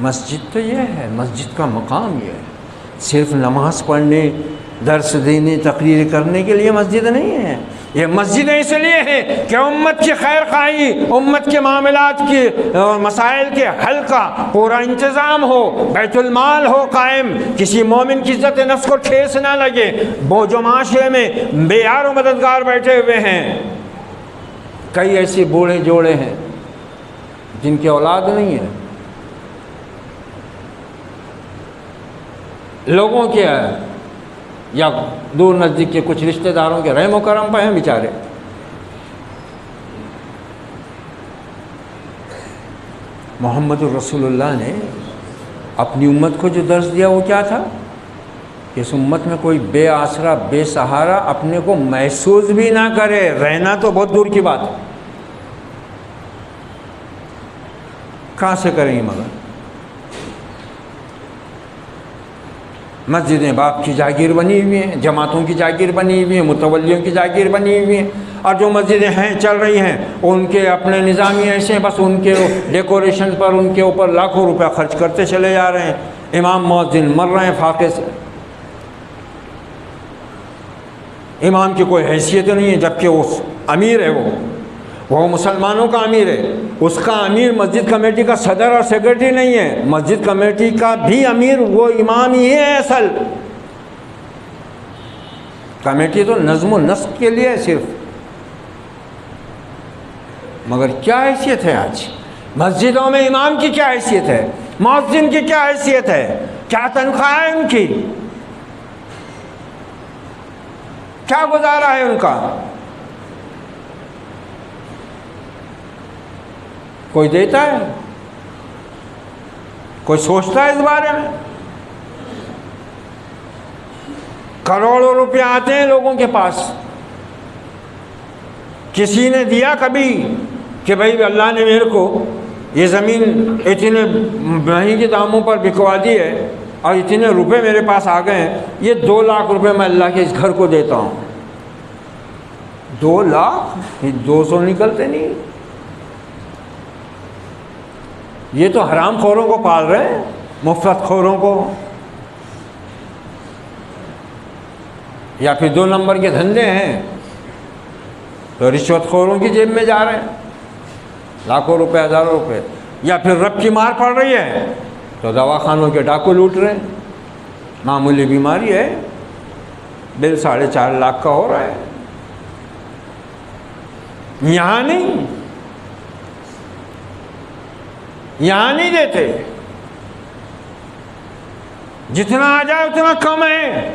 مسجد تو یہ ہے، مسجد کا مقام یہ ہے، صرف نماز پڑھنے، درس دینے، تقریر کرنے کے لیے مسجد نہیں ہے۔ یہ مسجد اس لیے ہے کہ امت کی خیر خواہی، امت کے معاملات کی اور مسائل کے حل کا پورا انتظام ہو، بیت المال ہو قائم، کسی مومن کی عزت نفس کو ٹھیس نہ لگے۔ وہ جو معاشرے میں بے یار و مددگار بیٹھے ہوئے ہیں، کئی ایسے بوڑھے جوڑے ہیں جن کی اولاد نہیں ہے، لوگوں کے یا دور نزدیک کے کچھ رشتہ داروں کے رحم و کرم پہ ہیں بیچارے۔ محمد الرسول اللہ نے اپنی امت کو جو درس دیا وہ کیا تھا کہ اس امت میں کوئی بے آسرا، بے سہارا اپنے کو محسوس بھی نہ کرے، رہنا تو بہت دور کی بات ہے، کہاں سے کریں گے؟ مگر مسجدیں باپ کی جاگیر بنی ہوئی ہیں، جماعتوں کی جاگیر بنی ہوئی ہیں، متولیوں کی جاگیر بنی ہوئی ہیں، اور جو مسجدیں ہیں چل رہی ہیں ان کے اپنے نظامی ایسے ہیں، بس ان کے ڈیکوریشن پر ان کے اوپر لاکھوں روپے خرچ کرتے چلے جا رہے ہیں، امام مؤذن مر رہے ہیں فاقے سے، امام کی کوئی حیثیت نہیں ہے، جبکہ وہ امیر ہے، وہ مسلمانوں کا امیر ہے، اس کا امیر مسجد کمیٹی کا صدر اور سیکرٹری نہیں ہے، مسجد کمیٹی کا بھی امیر وہ امام ہی ہے اصل۔ کمیٹی تو نظم و نسق کے لیے ہے صرف، مگر کیا حیثیت ہے آج مسجدوں میں؟ امام کی کیا حیثیت ہے؟ مؤذن کی کیا حیثیت ہے؟ کیا تنخواہ ہے ان کی؟ کیا گزارا ہے ان کا؟ کوئی دیتا ہے؟ کوئی سوچتا ہے اس بارے میں؟ کروڑوں روپے آتے ہیں لوگوں کے پاس، کسی نے دیا کبھی کہ بھائی اللہ نے میرے کو یہ زمین اتنے مہنگے داموں پر بکوا دی ہے اور اتنے روپے میرے پاس آ گئے ہیں، یہ 2 لاکھ روپے میں اللہ کے اس گھر کو دیتا ہوں۔ 2 لاکھ؟ 200 نکلتے نہیں، یہ تو حرام خوروں کو پال رہے ہیں، مفت خوروں کو، یا پھر 2 نمبر کے دھندے ہیں تو رشوت خوروں کی جیب میں جا رہے ہیں لاکھوں روپے، ہزاروں روپے، یا پھر رب کی مار پڑ رہی ہے تو دواخانوں کے ڈاکو لوٹ رہے ہیں، معمولی بیماری ہے بل 4.5 لاکھ کا ہو رہا ہے، یہاں نہیں دیتے، جتنا آ جائے اتنا کم ہے،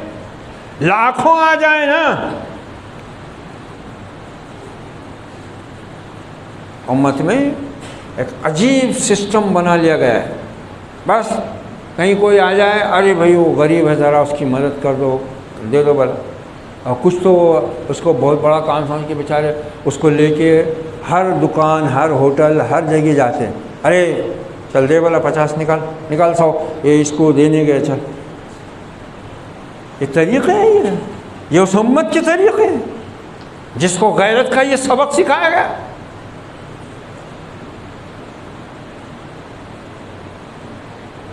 لاکھوں آ جائے نا۔ امت میں ایک عجیب سسٹم بنا لیا گیا ہے، بس کہیں کوئی آ جائے، ارے بھائی وہ غریب ہے ذرا اس کی مدد کر دو، دے دو بلا، اور کچھ تو اس کو بہت بڑا کام سمجھ کے بیچارے اس کو لے کے ہر دکان، ہر ہوٹل، ہر جگہ جاتے ہیں، ارے چل دے بلا 50 نکال 100، یہ اس کو دینے گئے، چل۔ یہ طریقے ہیں، یہ اس امت کے طریقے ہیں۔ جس کو غیرت کا یہ سبق سکھایا گیا.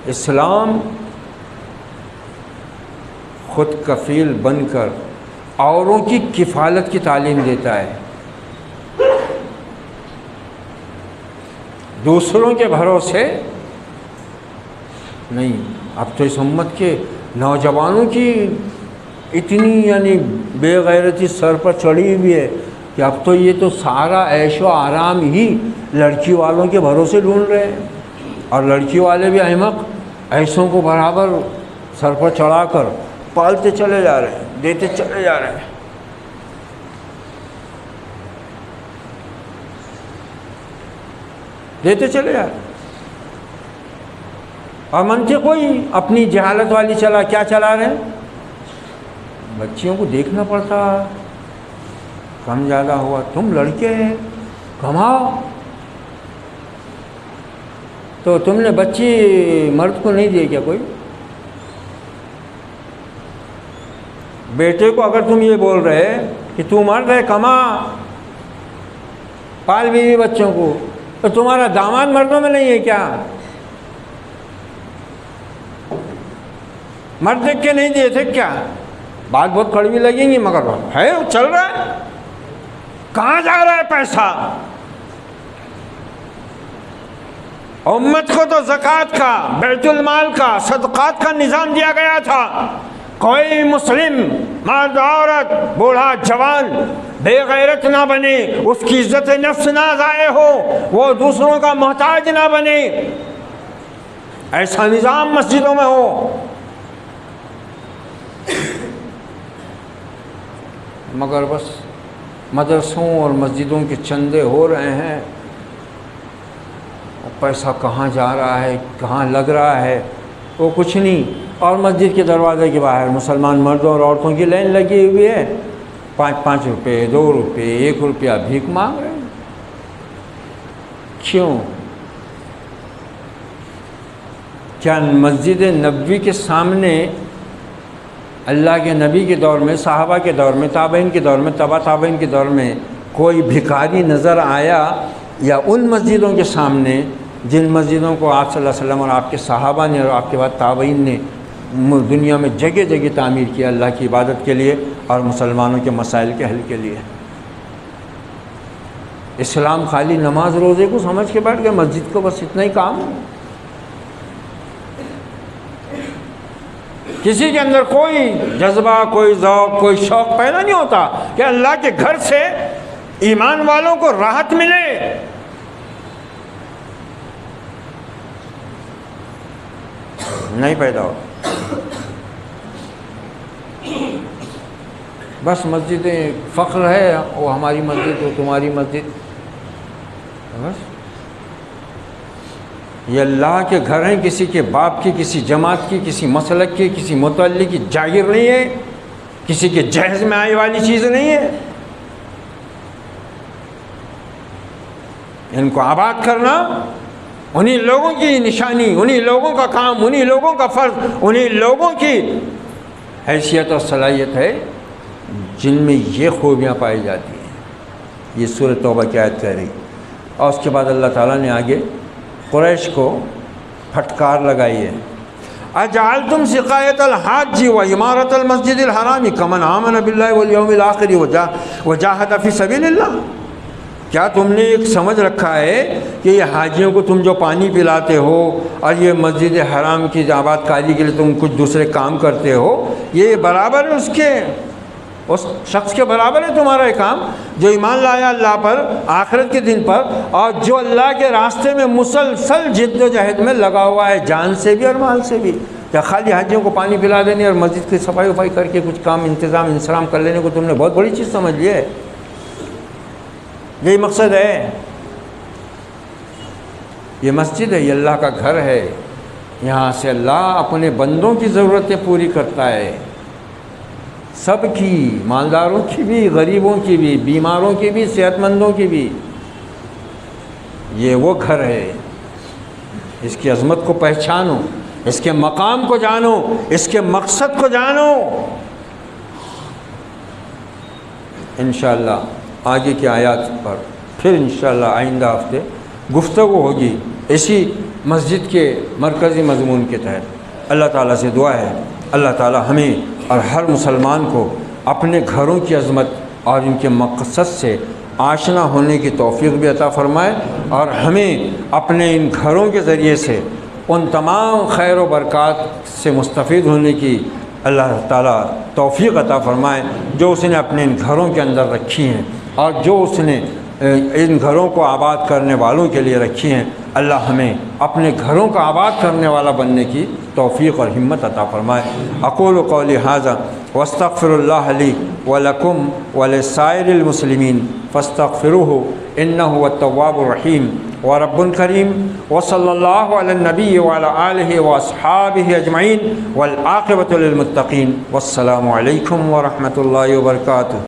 اسلام خود کفیل بن کر اوروں کی کفالت کی تعلیم دیتا ہے. دوسروں کے بھروسے نہیں. اب تو اس امت کے نوجوانوں کی اتنی یعنی بے غیرتی سر پر چڑھی ہوئی ہے کہ اب تو یہ تو سارا عیش و آرام ہی لڑکی والوں کے بھروسے ڈھونڈ رہے ہیں، اور لڑکی والے بھی احمق ایسوں کو برابر سر پر چڑھا کر پالتے چلے جا رہے ہیں، دیتے چلے جا رہے ہیں. دیتے چلے جا رہے ہیں. اور منطق کوئی اپنی جہالت والی چلا. کیا چلا رہے ہیں؟ بچیوں کو دیکھنا پڑتا، کم زیادہ ہوا تم لڑکے ہیں کماؤ. تو تم نے بچی مرد کو نہیں دی کیا؟ کوئی بیٹے کو اگر تم یہ بول رہے کہ تو مرد ہے کما پال بیوی بچوں کو، تو تمہارا داماد مردوں میں نہیں ہے کیا؟ مرد دیکھ کے نہیں دیے تھے کیا؟ بات بہت کڑوی لگیں گی مگر ہے چل رہا ہے. کہاں جا رہا ہے پیسہ؟ امت کو تو زکوٰۃ کا، بیت المال کا، صدقات کا نظام دیا گیا تھا. کوئی مسلم مرد عورت بوڑھا جوان بے غیرت نہ بنے، اس کی عزت نفس نہ ضائع ہو، وہ دوسروں کا محتاج نہ بنے. ایسا نظام مسجدوں میں ہو. مگر بس مدرسوں اور مسجدوں کے چندے ہو رہے ہیں، پیسہ کہاں جا رہا ہے، کہاں لگ رہا ہے، وہ کچھ نہیں. اور مسجد کے دروازے کے باہر مسلمان مردوں اور عورتوں کی لائن لگی ہوئی ہے، 5 روپے 2 روپے 1 روپیہ بھیک مانگ رہے ہیں. کیوں؟ کیا مسجد نبوی کے سامنے اللہ کے نبی کے دور میں، صحابہ کے دور میں، تابعین کے دور میں، تبع تابعین کے دور میں کوئی بھکاری نظر آیا؟ یا ان مسجدوں کے سامنے جن مسجدوں کو آپ صلی اللہ علیہ وسلم اور آپ کے صحابہ نے اور آپ کے بعد تابعین نے دنیا میں جگہ جگہ تعمیر کیا اللہ کی عبادت کے لیے اور مسلمانوں کے مسائل کے حل کے لیے. اسلام خالی نماز روزے کو سمجھ کے بیٹھ گئے، مسجد کو بس اتنا ہی کام. کسی کے اندر کوئی جذبہ، کوئی ذوق، کوئی شوق پیدا نہیں ہوتا کہ اللہ کے گھر سے ایمان والوں کو راحت ملے. نہیں پیدا ہو. بس مسجدیں فخر ہے، وہ ہماری مسجد، وہ تمہاری مسجد. بس یہ اللہ کے گھر ہیں، کسی کے باپ کی، کسی جماعت کی، کسی مسلک کی، کسی متعلق کی جاگیر نہیں ہے، کسی کے جہیز میں آنے والی چیز نہیں ہے. ان کو آباد کرنا انہی لوگوں کی نشانی، انہی لوگوں کا کام، انہی لوگوں کا فرض، انہی لوگوں کی حیثیت اور صلاحیت ہے جن میں یہ خوبیاں پائی جاتی ہیں. یہ سورہ توبہ کی آیت کہہ رہی. اور اس کے بعد اللہ تعالیٰ نے آگے قریش کو پھٹکار لگائی ہے. اجعلتم سقایۃ الحاج و عمارۃ المسجد الحرام کمن آمن باللہ والیوم الآخر وجاہد فی سبیل اللہ. کیا تم نے ایک سمجھ رکھا ہے کہ یہ حاجیوں کو تم جو پانی پلاتے ہو اور یہ مسجد حرام کی آباد کاری کے لیے تم کچھ دوسرے کام کرتے ہو، یہ برابر ہے اس شخص کے برابر ہے تمہارا یہ کام جو ایمان لایا اللہ پر، آخرت کے دن پر، اور جو اللہ کے راستے میں مسلسل جد و جہد میں لگا ہوا ہے، جان سے بھی اور مال سے بھی. کیا خالی حاجیوں کو پانی پلا دینے اور مسجد کی صفائی وفائی کر کے کچھ کام انتظام انسلام کر لینے کو تم نے بہت بڑی چیز سمجھ لی ہے؟ یہی مقصد ہے. یہ مسجد ہے، یہ اللہ کا گھر ہے. یہاں سے اللہ اپنے بندوں کی ضرورتیں پوری کرتا ہے، سب کی، مالداروں کی بھی، غریبوں کی بھی، بیماروں کی بھی، صحت مندوں کی بھی. یہ وہ گھر ہے. اس کی عظمت کو پہچانو، اس کے مقام کو جانو، اس کے مقصد کو جانو. انشاءاللہ آگے کی آیات پر پھر انشاءاللہ آئندہ ہفتے گفتگو ہوگی اسی مسجد کے مرکزی مضمون کے تحت۔ اللہ تعالیٰ سے دعا ہے اللہ تعالیٰ ہمیں اور ہر مسلمان کو اپنے گھروں کی عظمت اور ان کے مقصد سے آشنا ہونے کی توفیق بھی عطا فرمائے، اور ہمیں اپنے ان گھروں کے ذریعے سے ان تمام خیر و برکات سے مستفید ہونے کی اللہ تعالیٰ توفیق عطا فرمائے جو اس نے اپنے ان گھروں کے اندر رکھی ہیں اور جو اس نے ان گھروں کو آباد کرنے والوں کے لیے رکھی ہیں۔ اللہ ہمیں اپنے گھروں کا آباد کرنے والا بننے کی توفیق اور ہمت عطا فرمائے۔ اقول قولی ھذا واستغفر اللہ لی ولکم ولسائر المسلمین فاستغفروہ انہ هو التواب الرحیم ورب کریم وصلی اللہ علی النبی وعلی آلہ واصحابہ اجمعین والعاقبۃ للمتقین۔ والسلام علیکم ورحمۃ اللہ وبرکاتہ۔